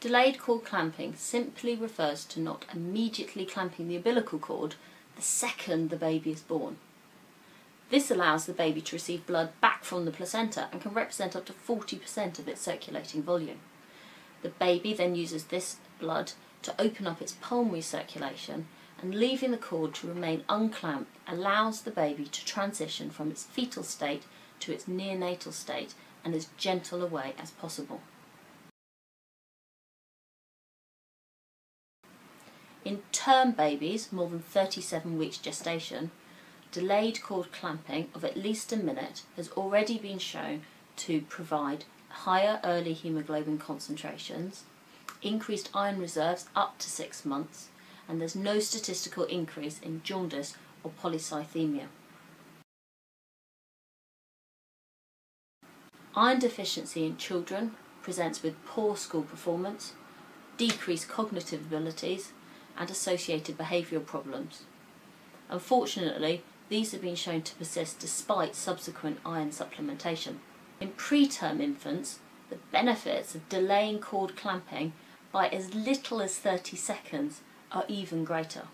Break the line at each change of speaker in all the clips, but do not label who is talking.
Delayed cord clamping simply refers to not immediately clamping the umbilical cord the second the baby is born. This allows the baby to receive blood back from the placenta and can represent up to 40% of its circulating volume. The baby then uses this blood to open up its pulmonary circulation, and leaving the cord to remain unclamped allows the baby to transition from its fetal state to its neonatal state in as gentle a way as possible. In term babies, more than 37 weeks gestation, delayed cord clamping of at least a minute has already been shown to provide higher early haemoglobin concentrations, increased iron reserves up to 6 months, and there's no statistical increase in jaundice or polycythemia. Iron deficiency in children presents with poor school performance, decreased cognitive abilities, and associated behavioural problems. Unfortunately, these have been shown to persist despite subsequent iron supplementation. In preterm infants, the benefits of delaying cord clamping by as little as 30 seconds are even greater.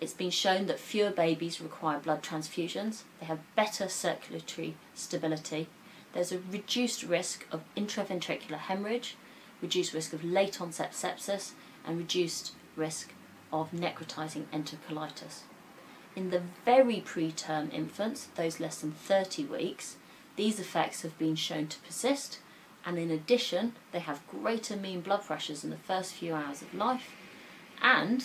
It's been shown that fewer babies require blood transfusions, they have better circulatory stability, there's a reduced risk of intraventricular hemorrhage, reduced risk of late onset sepsis, and reduced risk of necrotizing enterocolitis. In the very preterm infants, those less than 30 weeks, these effects have been shown to persist, and in addition they have greater mean blood pressures in the first few hours of life, and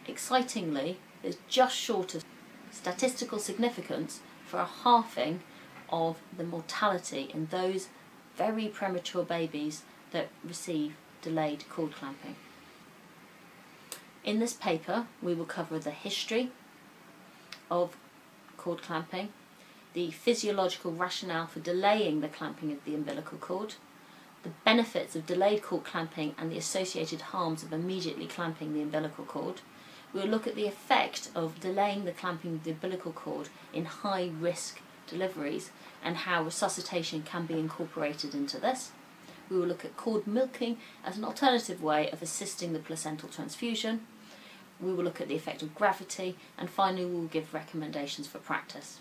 excitingly there's just short of statistical significance for a halving of the mortality in those very premature babies that receive delayed cord clamping. In this paper we will cover the history of cord clamping, the physiological rationale for delaying the clamping of the umbilical cord, the benefits of delayed cord clamping and the associated harms of immediately clamping the umbilical cord. We'll look at the effect of delaying the clamping of the umbilical cord in high risk deliveries and how resuscitation can be incorporated into this. We will look at cord milking as an alternative way of assisting the placental transfusion. We will look at the effect of gravity, and finally we will give recommendations for practice.